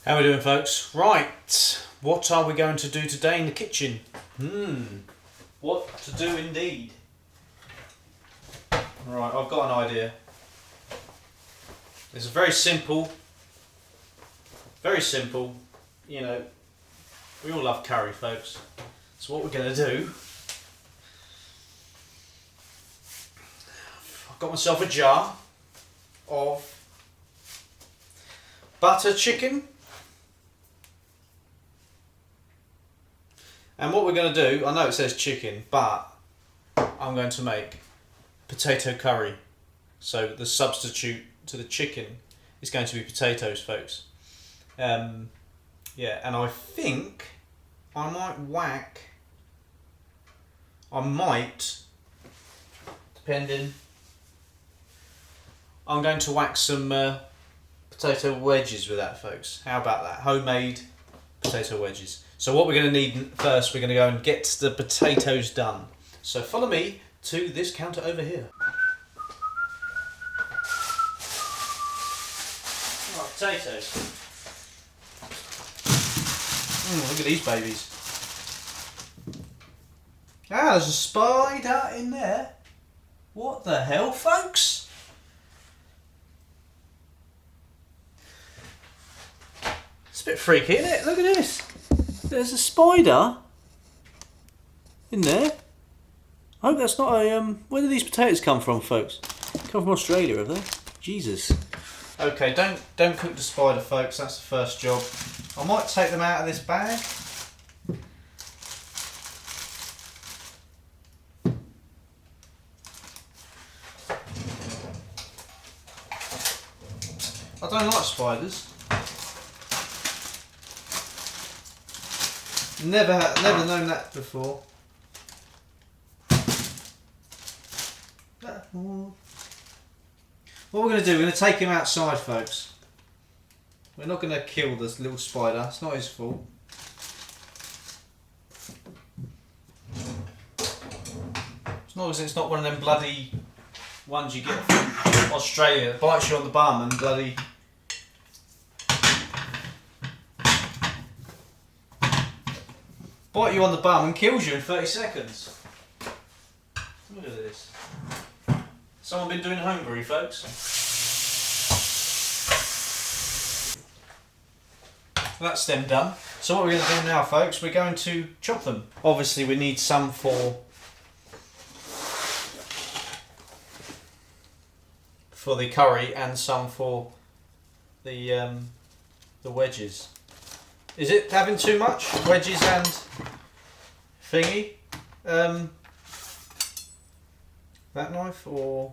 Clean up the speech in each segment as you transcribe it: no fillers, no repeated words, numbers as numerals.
How are we doing, folks? Right, what are we going to do today in the kitchen? What to do indeed. Right, I've got an idea. It's very simple, you know, we all love curry, folks. So what we're going to do, I've got myself a jar of butter chicken. And what we're going to do, I know it says chicken, but I'm going to make potato curry. So the substitute to the chicken is going to be potatoes, folks. Yeah, and I think I might, depending, I'm going to whack some potato wedges with that, folks. How about that? Homemade potato wedges. So what we're going to need first, we're going to go and get the potatoes done. So follow me to this counter over here. Right, potatoes. Look at these babies. Ah, there's a spider in there. What the hell, folks? It's a bit freaky, isn't it? Look at this. There's a spider in there. I hope that's not a where do these potatoes come from, folks? Come from Australia, have they? Jesus. Okay, don't cook the spider, folks. That's the first job. I might take them out of this bag. I don't like spiders. Never known that before. What we're going to do, we're going to take him outside, folks. We're not going to kill this little spider, it's not his fault. As long as it's not one of them bloody ones you get from Australia that bites you on the bum and bloody... bite you on the bum and kills you in 30 seconds. Look at this. Someone been doing homebrew, folks? That's them done. So what we're going to do now, folks, we're going to chop them. Obviously we need some for the curry and some for the wedges. Is it having too much? Wedges and thingy? That knife, or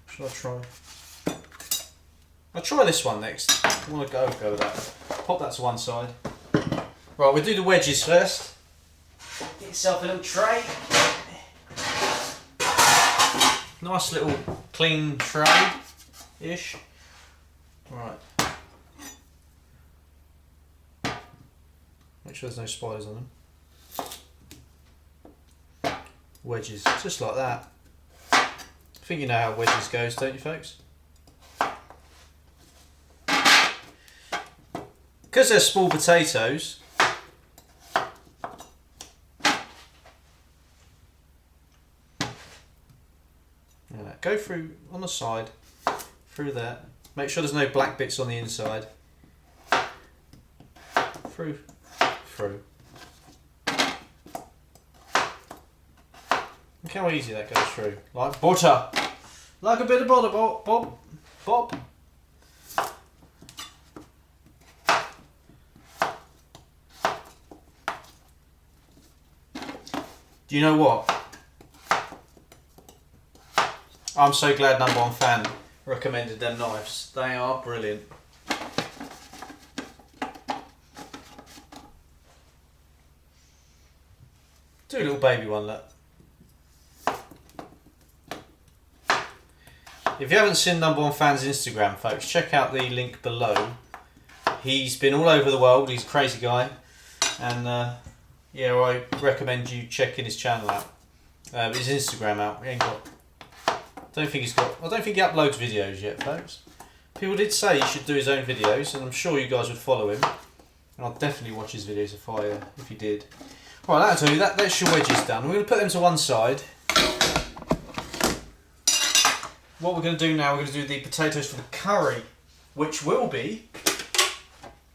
should I try? I'll try this one next. I want to go with that. Pop that to one side. Right, we'll do the wedges first. Get yourself a little tray. Nice little clean tray-ish. Right. Make sure there's no spiders on them. Wedges, just like that. I think you know how wedges goes, don't you, folks? Because they're small potatoes, go through on the side, through that. Make sure there's no black bits on the inside. Through. Look how easy that goes through. Like butter. Like a bit of butter, Bob. Do you know what? I'm so glad Number One Fan recommended them knives. They are brilliant. Do a little baby one, look. If you haven't seen Number One Fan's Instagram, folks, check out the link below. He's been all over the world, he's a crazy guy. And yeah, I recommend you checking his channel out. His Instagram out. He ain't got... I don't think he uploads videos yet, folks. people did say he should do his own videos, and I'm sure you guys would follow him. And I'll definitely watch his videos if he did. Right, that'll do. That's your wedges done. We're going to put them to one side. What we're going to do now, we're going to do the potatoes for the curry, which will be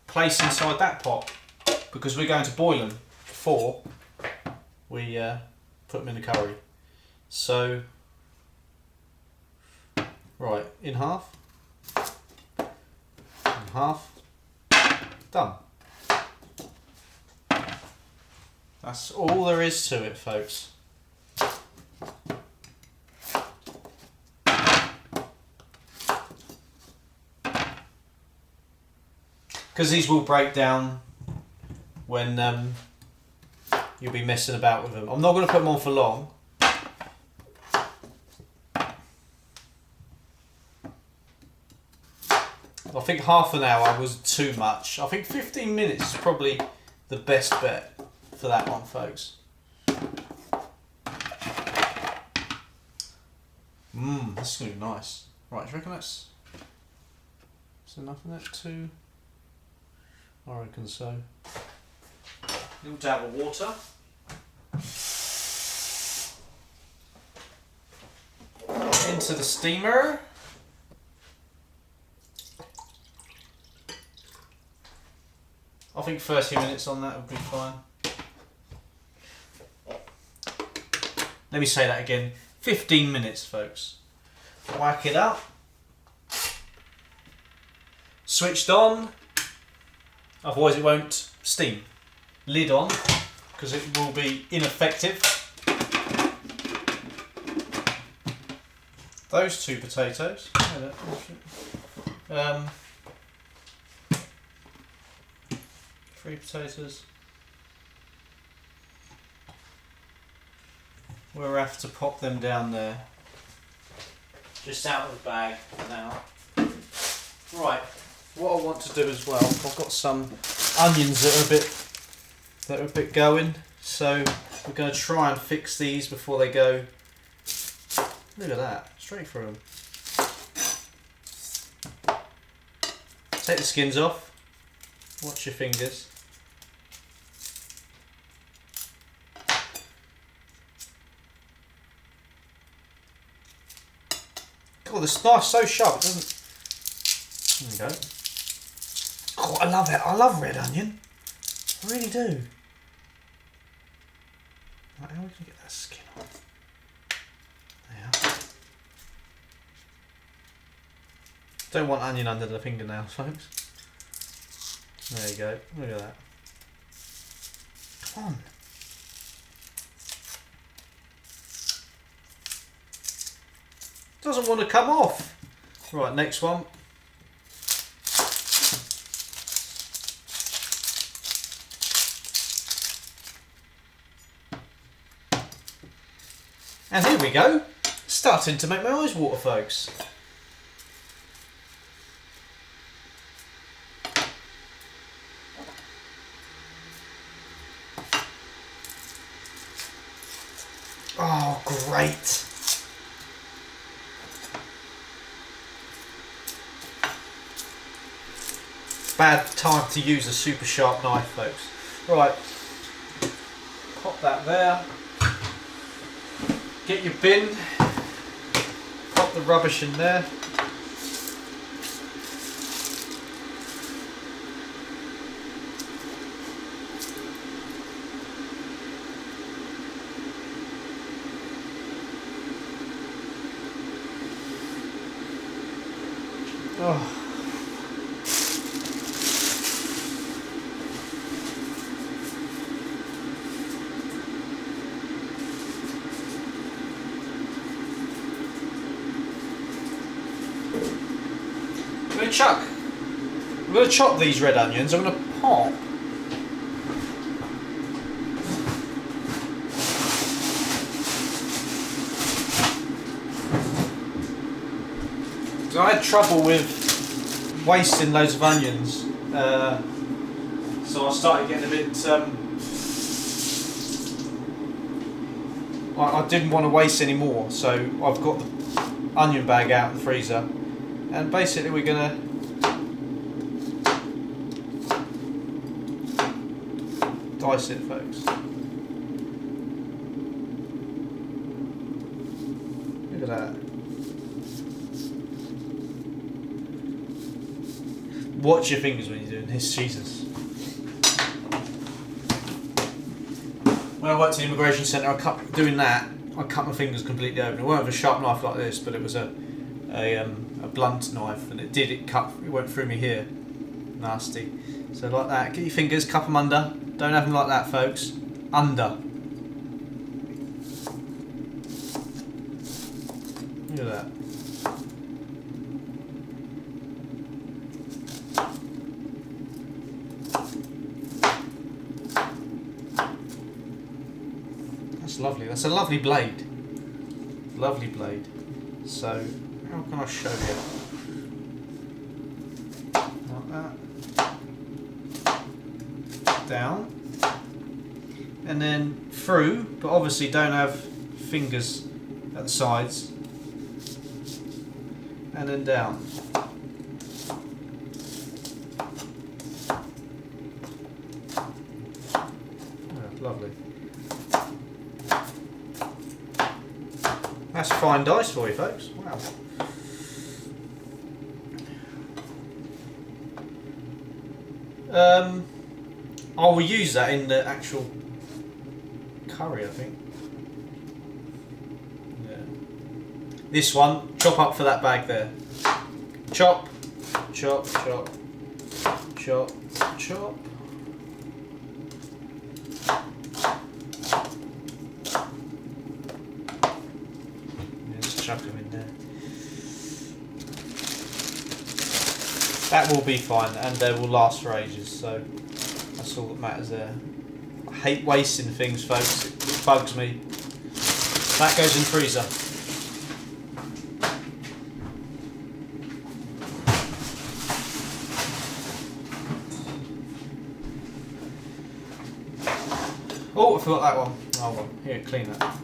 placed inside that pot, because we're going to boil them before we put them in the curry. So, right, in half, done. That's all there is to it, folks. Because these will break down when you'll be messing about with them. I'm not going to put them on for long. I think half an hour was too much. I think 15 minutes is probably the best bet for that one, folks. This is going to be nice. Right, do you reckon that's enough of that too? I reckon so. A little dab of water. Into the steamer. I think 30 minutes on that would be fine. Let me say that again. 15 minutes, folks. Whack it up. Switched on. Otherwise it won't steam. Lid on, because it will be ineffective. Those two potatoes. 3 potatoes. We'll have to pop them down there. Just out of the bag now. Right, what I want to do as well, I've got some onions that are a bit going, so we're going to try and fix these before they go. Look at that, straight through them. Take the skins off. Watch your fingers. God, this knife's so sharp, it doesn't. There we go. Oh, I love it. I love red onion. I really do. Right, how are we going to get that skin off? There. Don't want onion under the fingernails, folks. There you go. Look at that. Come on. Doesn't want to come off. Right, next one. And here we go. Starting to make my eyes water, folks. Oh, great. Bad time to use a super sharp knife, folks. Right, pop that there. Get your bin. Pop the rubbish in there. Oh. I'm going to chop these red onions. I'm going to pop. So I had trouble with wasting loads of onions, so I started getting a bit. I didn't want to waste any more, so I've got the onion bag out in the freezer. And basically we're gonna dice it, folks. Look at that. Watch your fingers when you're doing this, Jesus. When I worked in the immigration centre, I cut my fingers completely open. It wasn't with a sharp knife like this, but it was a blunt knife, and it went through me here. Nasty. So like that, get your fingers, cup them under. Don't have them like that, folks. Under. Look at that. That's lovely. That's a lovely blade. Lovely blade. So, how can I show you? Like that. Down. And then through, but obviously don't have fingers at the sides. And then down. Oh, lovely. That's fine dice for you, folks. Wow. I will use that in the actual curry, I think. Yeah. This one, chop up for that bag there. Chop, chop, chop, chop, chop. Yeah, just chuck them in there. That will be fine, and they will last for ages, so that's all that matters there. I hate wasting things, folks. It bugs me. That goes in the freezer. Oh, I forgot that one. Oh well, here, clean that.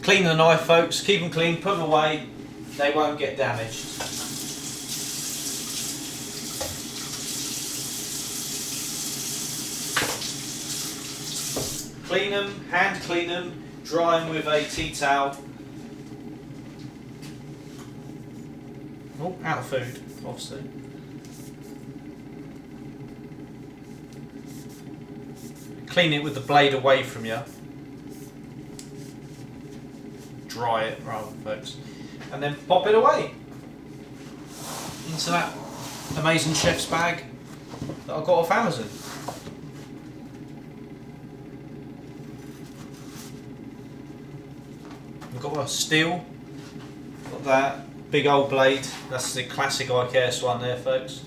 Clean the knife, folks. Keep them clean, put them away. They won't get damaged. Clean them, hand clean them, dry them with a tea towel. Oh, out of food, obviously. Clean it with the blade away from you. Dry it rather, folks. And then pop it away into that amazing chef's bag that I got off Amazon. I've got a steel, got that big old blade. That's the classic IKS one there, folks.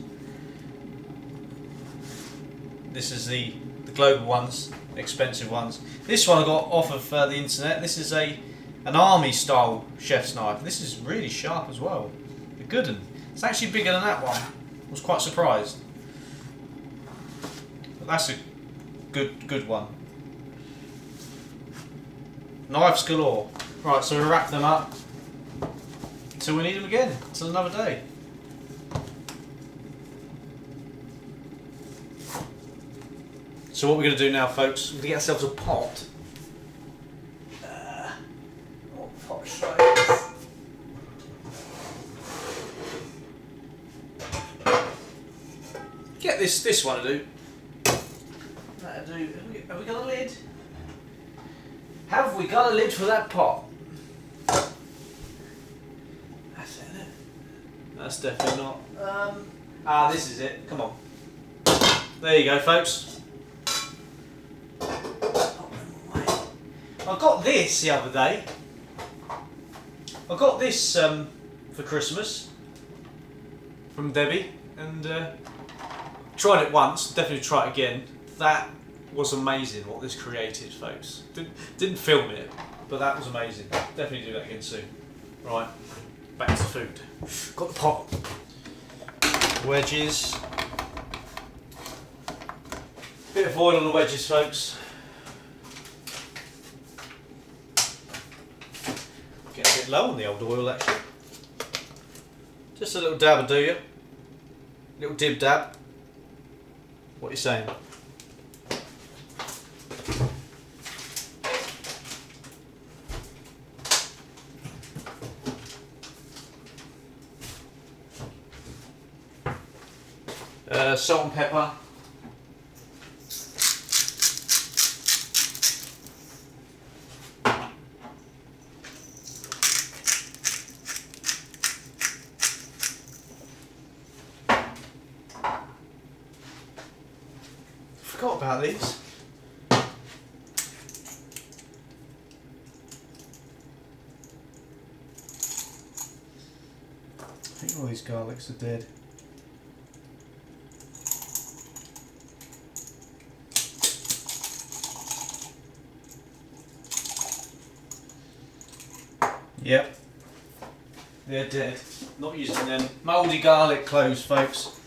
This is the global ones, expensive ones. This one I got off of the internet. This is an army style chef's knife. This is really sharp as well. A good one. It's actually bigger than that one. I was quite surprised. But that's a good one. Knives galore. Right, so we wrap them up until we need them again. Until another day. So what we're going to do now, folks, we're going to get ourselves a pot. What pot should I use? Get this one to do. That'll do. Have we got a lid? Have we got a lid for that pot? That's it, isn't it? That's definitely not. This is it. Come on. There you go, folks. I got this the other day. I got this for Christmas from Debbie, and tried it once. Definitely try it again. That was amazing what this created, folks. Didn't film it, but that was amazing. Definitely do that again soon. Right, back to food. Got the pot. Wedges. Bit of oil on the wedges, folks. bit low on the old oil actually. Just a little dab will do you. Little dib dab. What are you saying? Salt and pepper. Forgot about these. I think all these garlics are dead. Yep, they're dead. Not using them. Mouldy garlic cloves, folks.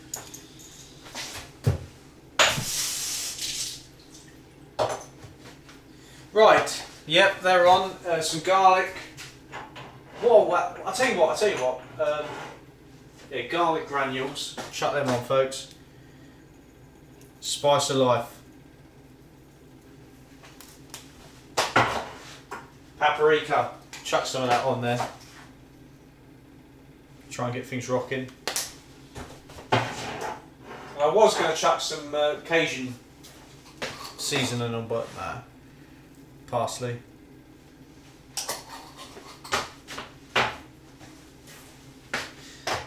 Right, yep, they're on. Some garlic. Whoa, I'll tell you what. Yeah, garlic granules. Chuck them on, folks. Spice of life. Paprika. Chuck some of that on there. Try and get things rocking. I was going to chuck some Cajun seasoning on, but nah. Parsley.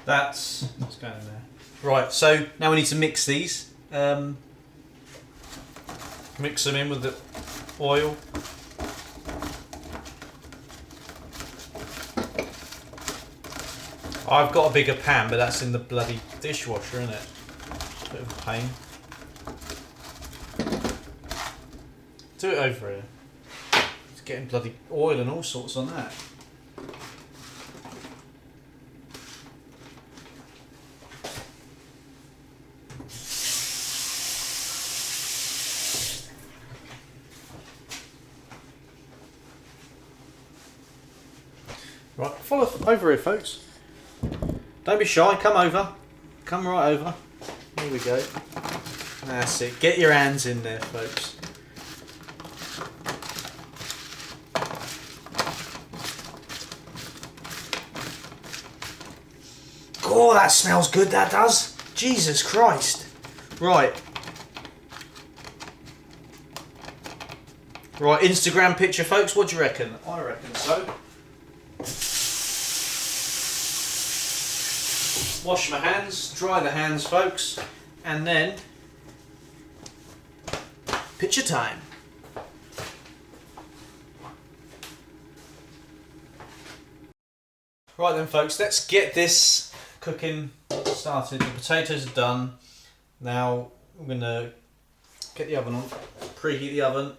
That's going in there. Right, so now we need to mix these. Mix them in with the oil. I've got a bigger pan, but that's in the bloody dishwasher, isn't it? Bit of a pain. Do it over here. It's getting bloody oil and all sorts on that. Right, follow over here, folks. Don't be shy, come over. Come right over. Here we go. That's it. Get your hands in there, folks. Oh, that smells good, that does. Jesus Christ. Right. Right, Instagram picture, folks. What do you reckon? I reckon so. Wash my hands, dry the hands, folks, and then picture time. Right then, folks, let's get this cooking started. The potatoes are done. Now I'm going to get the oven on, preheat the oven.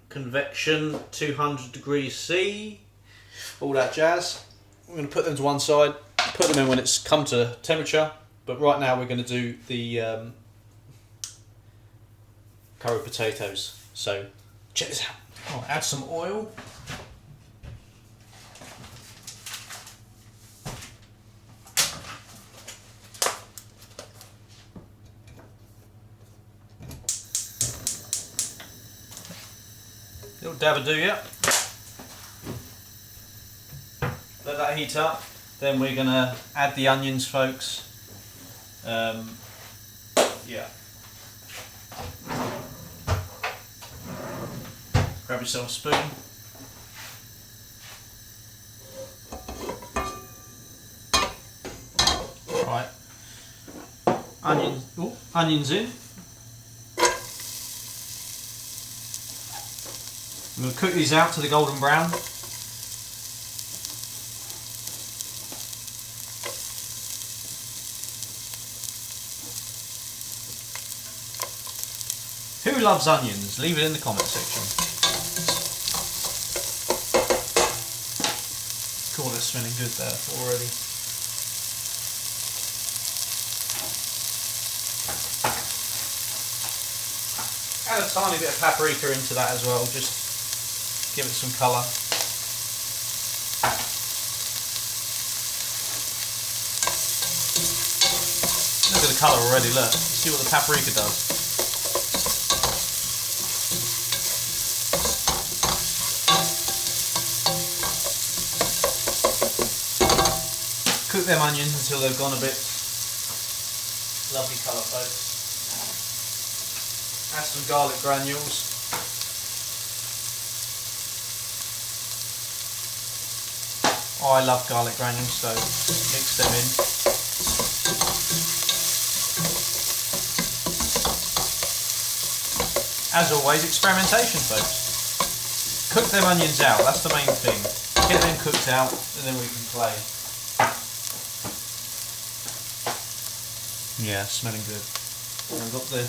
Convection 200 degrees C, all that jazz. We're going to put them to one side, put them in when it's come to temperature, but right now we're going to do the curry potatoes. So check this out. I'll add some oil. Little dab of do ya. Let that heat up. Then we're gonna add the onions, folks. Yeah. Grab yourself a spoon. Right. Onions in. I'm going to cook these out to the golden brown. Who loves onions? Leave it in the comment section. God, it's smelling good there already. Add a tiny bit of paprika into that as well, just give it some colour. colour already, look. See what the paprika does. Cook them onions until they've gone a bit lovely colour, folks. Add some garlic granules. Oh, I love garlic granules, so mix them in. As always, experimentation, folks. Cook them onions out, that's the main thing. Get them cooked out and then we can play. Yeah, smelling good. And I've got the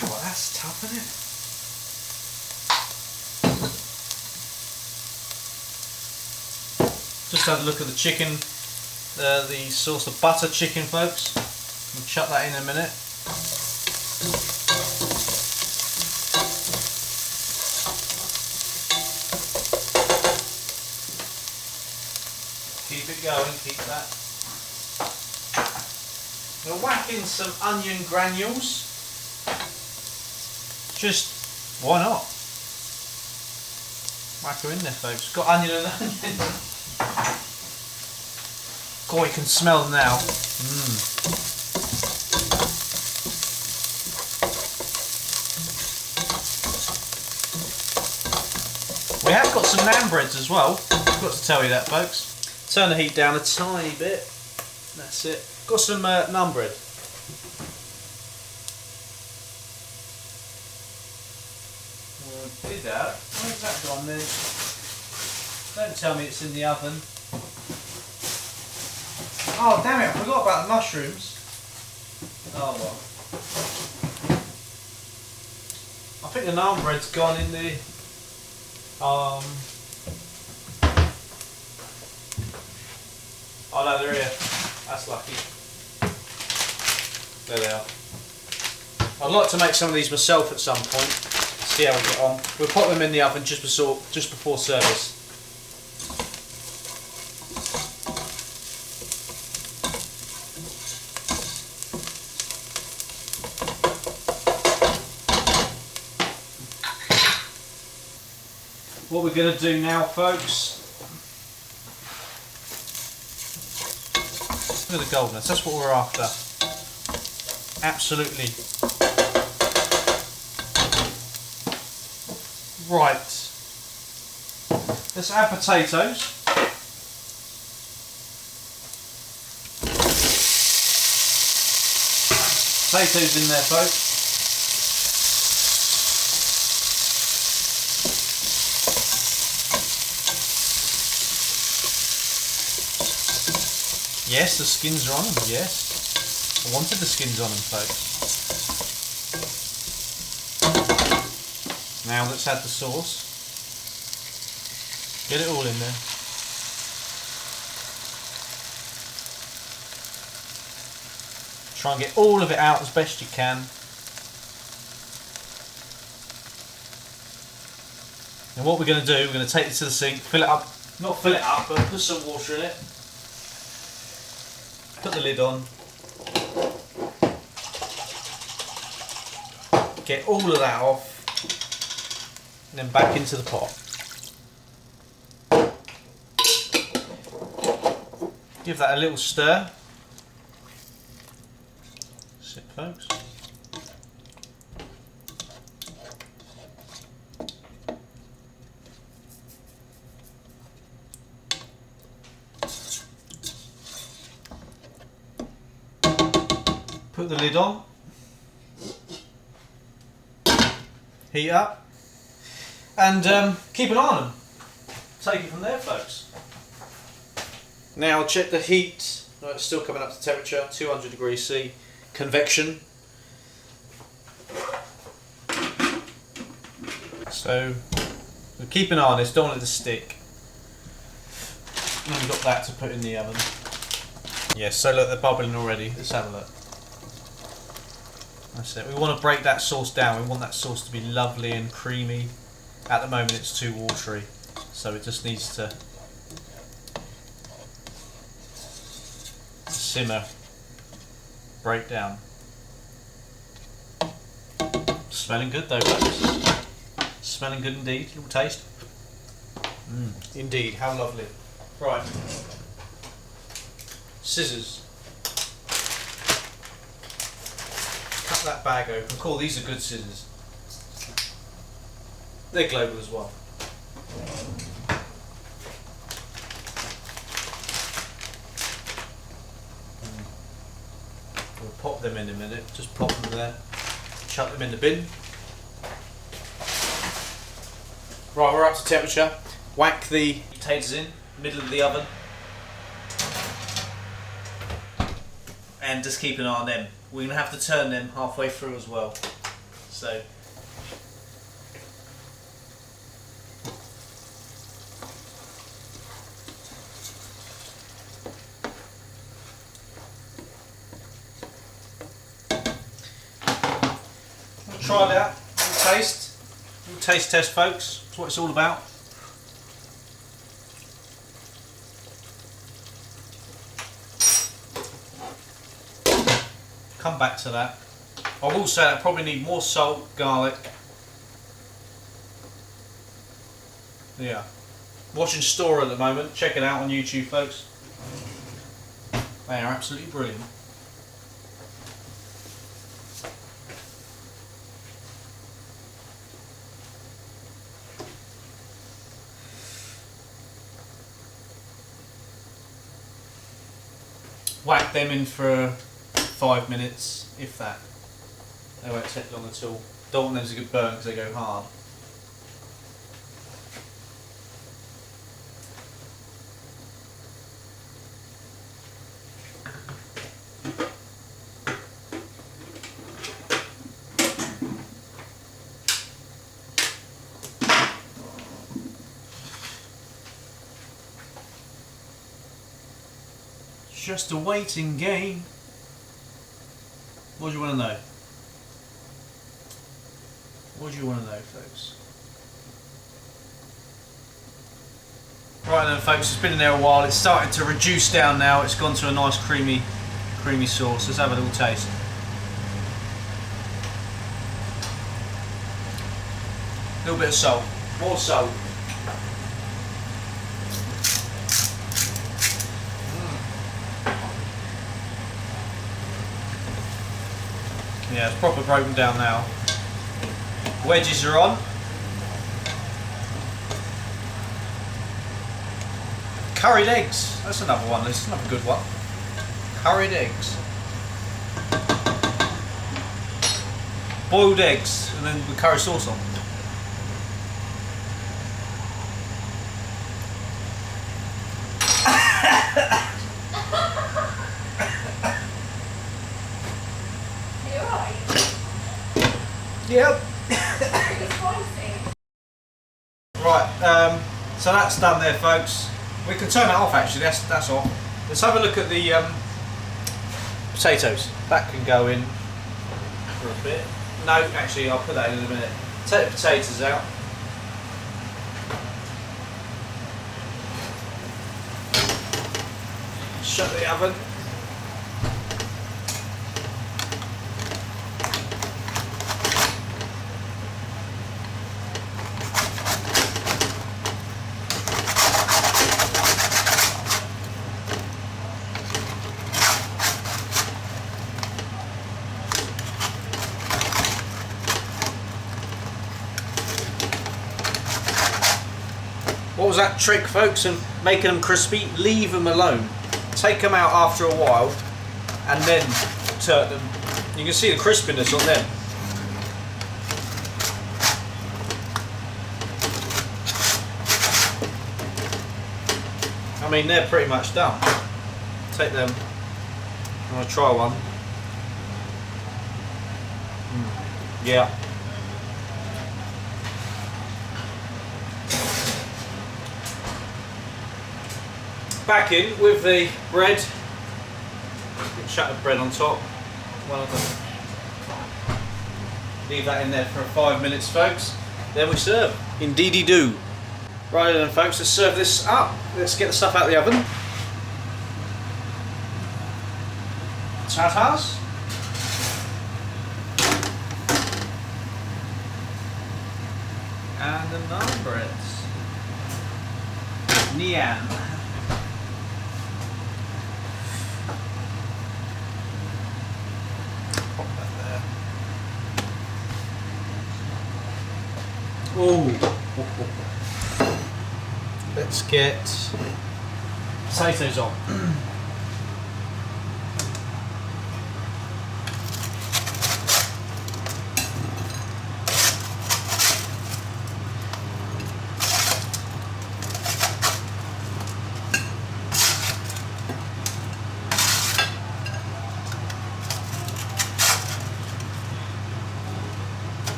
God, that's tough, isn't it? Just had a look at the chicken, the sauce of butter chicken, folks. We'll chuck that in a minute. Keep it going, keep that. We'll whack in some onion granules. Just, why not? Whack her in there, folks. Got onion and onion. God, you can smell them now. We have got some naan breads as well. Forgot to tell you that, folks. Turn the heat down a tiny bit. That's it. Got some naan bread. Did that? Where's that gone then? Don't tell me it's in the oven. Oh damn it! I forgot about the mushrooms. Oh well. I think the naan bread's gone in the. Oh no, they're here. That's lucky. There they are. I'd like to make some of these myself at some point. See how we get on. We'll pop them in the oven just before service. What we're going to do now, folks. Look at the goldness. That's what we're after. Absolutely. Right. Let's add potatoes. Potatoes in there, folks. Yes, the skins are on them, yes. I wanted the skins on them, folks. Now let's add the sauce. Get it all in there. Try and get all of it out as best you can. And what we're going to do, we're going to take it to the sink, fill it up, not fill it up, but put some water in it. Put the lid on. Get all of that off. And then back into the pot. Give that a little stir. That's it, folks. Put the lid on. Heat up. And keep an eye on them. Take it from there, folks. Now check the heat. No, it's still coming up to temperature, 200 degrees C. Convection. So we'll keep an eye on this, don't want it to stick. And we've got that to put in the oven. Yes, so look, they're bubbling already. Let's have a look. That's it. We want to break that sauce down. We want that sauce to be lovely and creamy. At the moment it's too watery, so it just needs to simmer, break down. Smelling good though, folks. Smelling good indeed. Little taste. Indeed, how lovely. Right. Scissors. Cut that bag open. Cool, these are good scissors. They're global as well. We'll pop them in a minute. Just pop them there. Chuck them in the bin. Right, we're up to temperature. Whack the potatoes in, middle of the oven. And just keep an eye on them. We're going to have to turn them halfway through as well. So. We'll try that. We'll taste. We'll taste test, folks. That's what it's all about. Come back to that. I will say I probably need more salt, garlic. Yeah. Watching Store at the moment. Check it out on YouTube, folks. They are absolutely brilliant. Whack them in for 5 minutes, if that. They won't take long at all. Don't want them to get burnt because they go hard. Just a waiting game. What do you want to know? What do you want to know, folks? Right then, folks, it's been in there a while. It's starting to reduce down now. It's gone to a nice creamy sauce. Let's have a little taste. A little bit of salt. More salt. Yeah, it's proper broken down now. Wedges are on. Curried eggs. That's another one. This is another good one. Curried eggs. Boiled eggs and then with curry sauce on. Yep. Right, so that's done there, folks. We can turn that off actually, that's off. Let's have a look at the potatoes. That can go in for a bit. No, actually I'll put that in a minute. Take the potatoes out. Shut the oven. What was that trick, folks, and making them crispy? Leave them alone. Take them out after a while and then turn them. You can see the crispiness on them. I mean, they're pretty much done. Take them. I'm going to try one. Yeah. Back in with the bread. Chuck the bread on top. Well done. Leave that in there for 5 minutes, folks. then we serve. Indeedy do. Right then folks, let's serve this up. Let's get the stuff out of the oven. Tatas. And the naan breads. Nian. Pop that there. Ooh. Let's get potatoes on.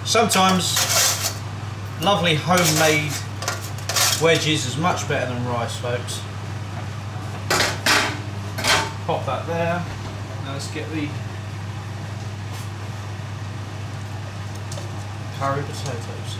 Sometimes lovely homemade wedges is much better than rice, folks. Pop that there. Now let's get the curry potatoes.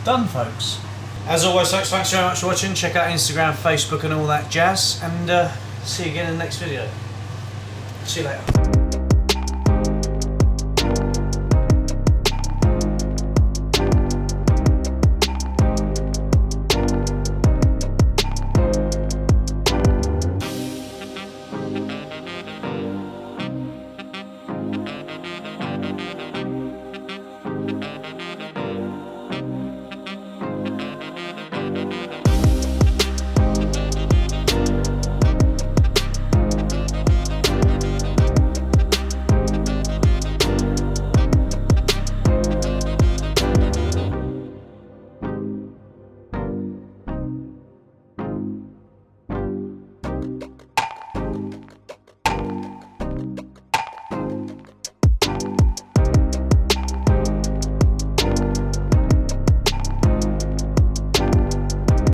Done, folks. As always, folks, thanks very much for watching. Check out Instagram, Facebook and all that jazz, and see you again in the next video. See you later.